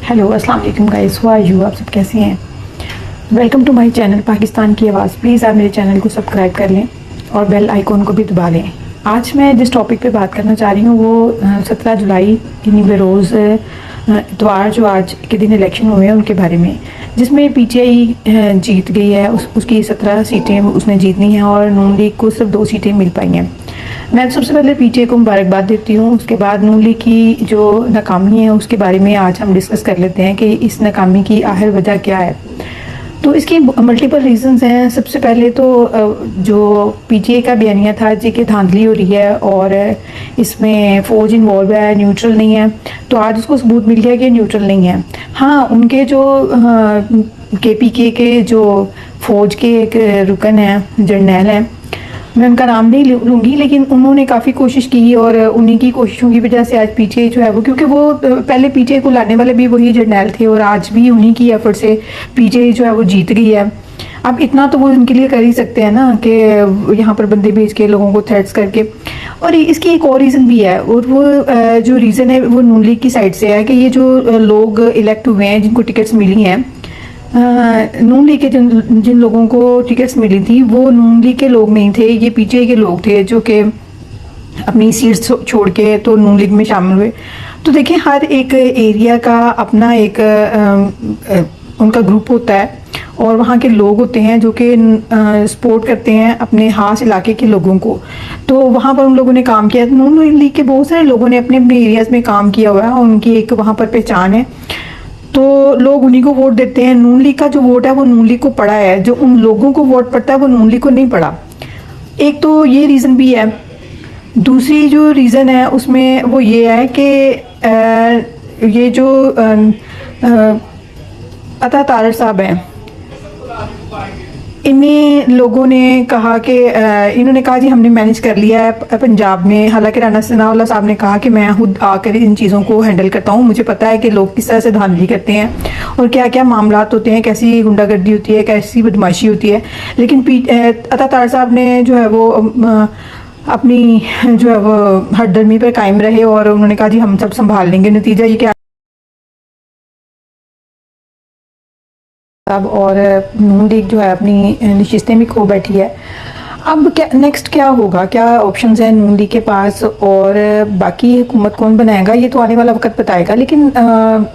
Hello अस्सलाम वालेकुम guys, how are you? आप सब कैसे हैं? Welcome to my channel Pakistan की आवाज़। प्लीज़ आप मेरे चैनल को सब्सक्राइब कर लें और बेल आइकॉन को भी दबा लें। आज मैं जिस टॉपिक पे बात करना चाह रही हूँ वो 17 जुलाई यानी बरोज़ इतवार जो आज के दिन इलेक्शन हुए हैं उनके बारे में, जिसमें पीटीआई जीत गई है। उसकी 17 सीटें उसने जीतनी हैं और नून लीग को सिर्फ 2 सीटें मिल पाई हैं। मैं सबसे पहले पीटीआई को मुबारकबाद देती हूँ। उसके बाद नून लीग की जो नाकामी है उसके बारे में आज हम डिस्कस कर लेते हैं कि इस नाकामी की आखिर वजह क्या है। तो इसकी मल्टीपल रीजंस हैं। सबसे पहले तो जो पीटीआई का बयानिया था जी कि धांधली हो रही है और इसमें फ़ौज इन्वॉल्व है, न्यूट्रल नहीं है, तो आज उसको सबूत मिल गया कि न्यूट्रल नहीं है। हाँ, उनके जो केपीके के जो फ़ौज के एक रुकन हैं, जर्नैल हैं, मैं उनका नाम नहीं लूँगी, लेकिन उन्होंने काफ़ी कोशिश की और उन्हीं की कोशिशों की वजह से आज पीटीआई जो है वो, क्योंकि वो पहले पीटीआई को लाने वाले भी वही जर्नैल थे और आज भी उन्हीं की एफर्ट से पीटीआई जो है वो जीत गई है। अब इतना तो वो उनके लिए कर ही सकते हैं ना कि यहाँ पर बंदे भेज के लोगों को थ्रेट्स करके। और इसकी एक और रीज़न भी है, और वो जो रीज़न है वो नून लीग की साइड से है कि ये जो लोग इलेक्ट हुए हैं जिनको टिकट्स मिली हैं, नून लीग के जिन लोगों को टिकट्स मिली थी वो नून लीग के लोग नहीं थे, ये पीटीआई के लोग थे जो कि अपनी सीट्स छोड़ के तो नून लीग में शामिल हुए। तो देखिए, हर एक एरिया का अपना एक उनका ग्रुप होता है और वहाँ के लोग होते हैं जो कि सपोर्ट करते हैं अपने खास इलाके के लोगों को। तो वहाँ पर उन लोगों ने काम किया। नून लीग के बहुत सारे लोगों ने अपने अपने एरियाज़ में काम किया हुआ है और उनकी एक वहाँ पर पहचान है, तो लोग उन्हीं को वोट देते हैं। नून लीग का जो वोट है वो नून लीग को पड़ा है, जो उन लोगों को वोट पड़ता है वो नून लीग को नहीं पड़ा। एक तो ये रीज़न भी है। दूसरी जो रीज़न है उसमें वो ये है कि ये जो अता तारड़ साहब हैं, इन्हीं लोगों ने कहा कि इन्होंने कहा जी हमने मैनेज कर लिया है पंजाब में। हालांकि राणा सनाउल्लाह साहब ने कहा कि मैं खुद आकर इन चीज़ों को हैंडल करता हूँ, मुझे पता है कि लोग किस तरह से धांधली करते हैं और क्या क्या मामलात होते हैं, कैसी गुंडागर्दी होती है, कैसी बदमाशी होती है। लेकिन अता तारड़ साहब ने जो है वो अपनी जो है वो हठधर्मी पर कायम रहे और उन्होंने कहा जी हम सब संभाल लेंगे। नतीजा ये क्या, और नून लीग जो है अपनी नशिस्तें भी खो बैठी है। अब क्या नेक्स्ट क्या होगा, क्या ऑप्शंस हैं नून लीग के पास और बाकी हुकूमत कौन बनाएगा, ये तो आने वाला वक्त बताएगा। लेकिन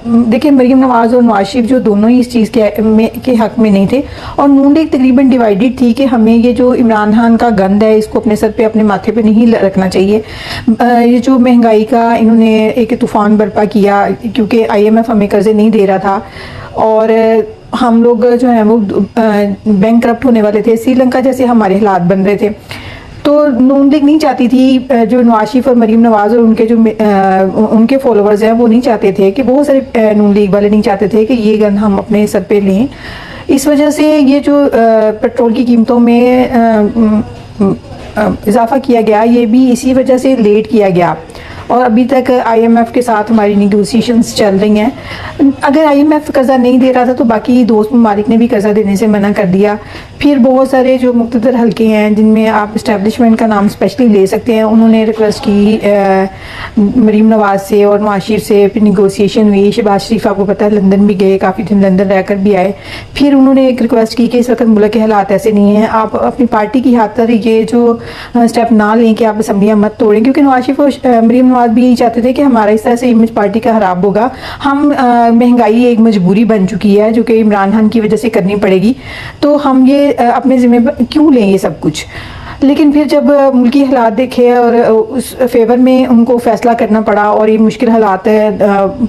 देखिए, मरीम नवाज़ और नवाज शरीफ जो दोनों ही इस चीज़ के हक में नहीं थे और नून लीग तकरीबन डिवाइडेड थी कि हमें ये जो इमरान खान का गंद है इसको अपने सर पे अपने माथे पे नहीं रखना चाहिए। ये जो महंगाई का इन्होंने एक तूफ़ान बर्पा किया, क्योंकि IMF हमें कर्जे नहीं दे रहा था और हम लोग जो है वो बैंक करप्ट होने वाले थे, श्रीलंका जैसे हमारे हालात बन रहे थे। तो नून लीग नहीं चाहती थी, जो नवाज शरीफ और मरीम नवाज और उनके जो उनके फॉलोअर्स हैं वो नहीं चाहते थे कि, बहुत सारे नून लीग वाले नहीं चाहते थे कि ये गन हम अपने सर पे लें। इस वजह से ये जो पेट्रोल की कीमतों में इजाफा किया गया, ये भी इसी वजह से लेट किया गया और अभी तक IMF के साथ हमारी निगोसिएशंस चल रही हैं। अगर IMF कर्जा नहीं दे रहा था तो बाकी दोस्त ममालिक ने भी कर्जा देने से मना कर दिया। फिर बहुत सारे जो मुख्तदर हल्के हैं जिनमें आप इस्टेब्लिशमेंट का नाम स्पेशली ले सकते हैं, उन्होंने रिक्वेस्ट की मरीम नवाज से और नवाज शरीफ से। फिर निगोसिएशन हुई। शहबाज शरीफ आपको पता है लंदन भी गए, काफ़ी दिन लंदन रहकर भी आए। फिर उन्होंने एक रिक्वेस्ट की कि इस वक्त मुल्क के हालात ऐसे नहीं हैं, आप अपनी पार्टी की खातिर ये जो स्टेप ना लें कि आप असम्बलियाँ मत तोड़ें, क्योंकि नवाज शरीफ और मरीम नवाज भी यही चाहते थे कि हमारा इस तरह से इमेज पार्टी का खराब होगा। हम महंगाई एक मजबूरी बन चुकी है जो कि इमरान खान की वजह से करनी पड़ेगी, तो हम ये अपने ज़िम्मे क्यों लें ये सब कुछ। लेकिन फिर जब मुल्की हालात देखे और उस फेवर में उनको फ़ैसला करना पड़ा और ये मुश्किल हालात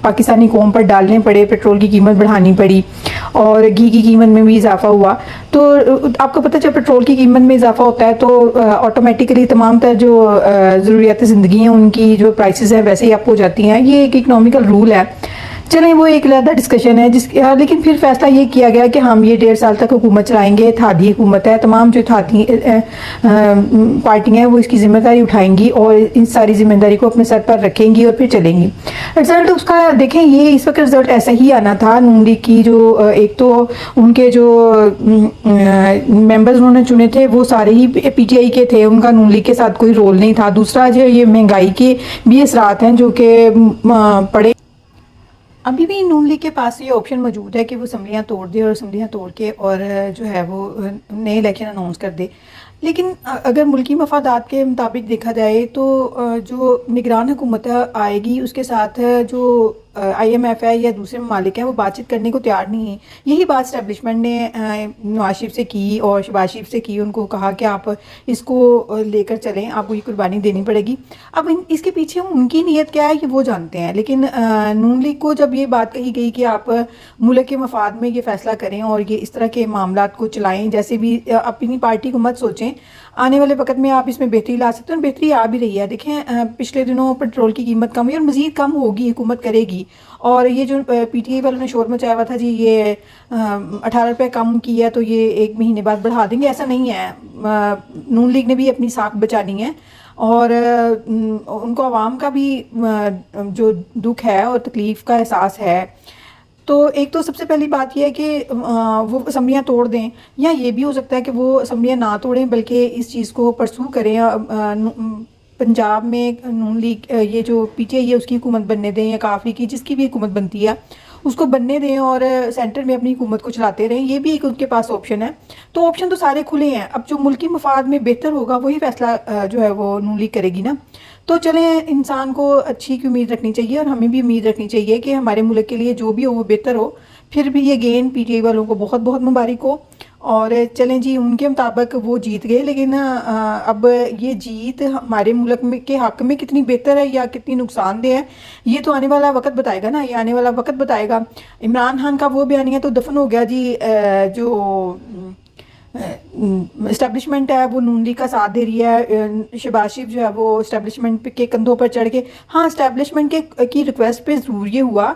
पाकिस्तानी कौम पर डालने पड़े, पेट्रोल की कीमत बढ़ानी पड़ी और घी की कीमत में भी इजाफा हुआ। तो आपको पता है जब पेट्रोल की कीमत में इजाफा होता है तो ऑटोमेटिकली तमाम तर जो ज़रूरियात ज़िंदगी हैं उनकी जो प्राइसेस हैं वैसे ही अप हो जाती हैं। ये एक इकनॉमिकल रूल है। चलें, वो एक अलग डिस्कशन है लेकिन फिर फैसला ये किया गया कि हम ये 1.5 साल तक हुकूमत चलाएंगे। इत्तेहादी हुकूमत है, तमाम जो इत्तेहादी पार्टियाँ हैं वो इसकी जिम्मेदारी उठाएंगी और इन सारी जिम्मेदारी को अपने सर पर रखेंगी और फिर चलेंगी। रिजल्ट उसका देखें, ये इस वक्त रिजल्ट ऐसा ही आना था। नून लीग की जो एक तो उनके जो मेंबर्स उन्होंने चुने थे वो सारे ही PTI के थे, उनका नून लीग के साथ कोई रोल नहीं था। दूसरा जो ये महंगाई के भी असरात हैं जो कि पड़े अभी भी नून लीग के पास ये ऑप्शन मौजूद है कि वो असम्बलियाँ तोड़ दे और असम्बलियाँ तोड़ के और जो है वो नए इलेक्शन अनाउंस कर दे। लेकिन अगर मुल्की मफादात के मुताबिक देखा जाए तो जो निगरान हुकूमत आएगी उसके साथ जो IMF है या दूसरे ममालिक हैं वो बातचीत करने को तैयार नहीं है। यही बात इस्टेब्लिशमेंट ने नवाज शरीफ से की और शहबाज शरीफ से की, उनको कहा कि आप इसको लेकर चलें, आपको ये कुर्बानी देनी पड़ेगी। अब इसके पीछे उनकी नीयत क्या है कि वो जानते हैं, लेकिन नून लीग को जब ये बात कही गई कि आप मुल्क के मफाद में ये फ़ैसला करें और ये इस तरह के मामलात को चलाएं, जैसे भी अपनी पार्टी को मत सोचें, आने वाले वक्त में आप इसमें बेहतरी ला सकते हैं। बेहतरी आ भी रही है। देखें पिछले दिनों पेट्रोल की कीमत कम हुई और मज़ीद कम होगी, हुकूमत करेगी। और ये जो PTI वालों ने शोर मचाया हुआ था जी ये 18 रुपये कम किया तो ये 1 महीने बाद बढ़ा देंगे, ऐसा नहीं है। नून लीग ने भी अपनी साख बचानी है और उनको आवाम का भी जो दुख है और तकलीफ़ का एहसास है। तो एक तो सबसे पहली बात यह है कि वो असम्बलियाँ तोड़ दें, या ये भी हो सकता है कि वो असम्बलियाँ ना तोड़ें बल्कि इस चीज़ को परसू करें। पंजाब में नून लीग ये जो PTI है उसकी हुकूमत बनने दें, या काफ़ी की जिसकी भी हुकूमत बनती है उसको बनने दें और सेंटर में अपनी हुकूमत को चलाते रहें। ये भी एक उनके पास ऑप्शन है। तो ऑप्शन तो सारे खुले हैं। अब जो मुल्की मफाद में बेहतर होगा वही फैसला जो है वो नून लीग करेगी ना। तो चलें, इंसान को अच्छी की उम्मीद रखनी चाहिए और हमें भी उम्मीद रखनी चाहिए कि हमारे मुल्क के लिए जो भी हो वो बेहतर हो। फिर भी ये गेन PTI वालों को बहुत बहुत मुबारक हो। और चलें जी, उनके मुताबिक वो जीत गए, लेकिन अब ये जीत हमारे मुल्क में के हक़ में कितनी बेहतर है या कितनी नुकसानदेह है, ये तो आने वाला वक्त बताएगा ना। ये आने वाला वक्त बताएगा। इमरान खान का वो बयानिया तो दफन हो गया जी। जो इस्टेब्लिशमेंट है वो नून लीग का साथ दे रही है। शहबाज शरीफ जो है वो इस्टेब्लिशमेंट के कंधों पर चढ़ के, हाँ इस्टेब्लिशमेंट के की रिक्वेस्ट पे ज़रूर ये हुआ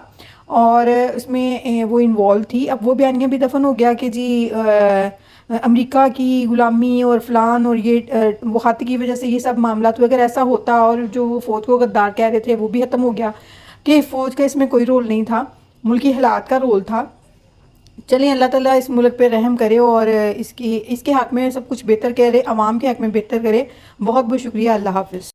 और उसमें वो इन्वॉल्व थी। अब वो बयानिया भी दफन हो गया कि जी अमेरिका की गुलामी और फ़लान और ये वो खाते की वजह से ये सब मामला तो अगर ऐसा होता, और जो वो फ़ौज को गद्दार कह रहे थे वो भी ख़त्म हो गया कि फ़ौज का इसमें कोई रोल नहीं था, मुल्की हालात का रोल था। चलिए, अल्लाह ताला इस मुल्क पे रहम करे और इसके हक़ में सब कुछ बेहतर करे, अवाम के हक़ में बेहतर करे। बहुत बहुत शुक्रिया। अल्लाह हाफ़िज़।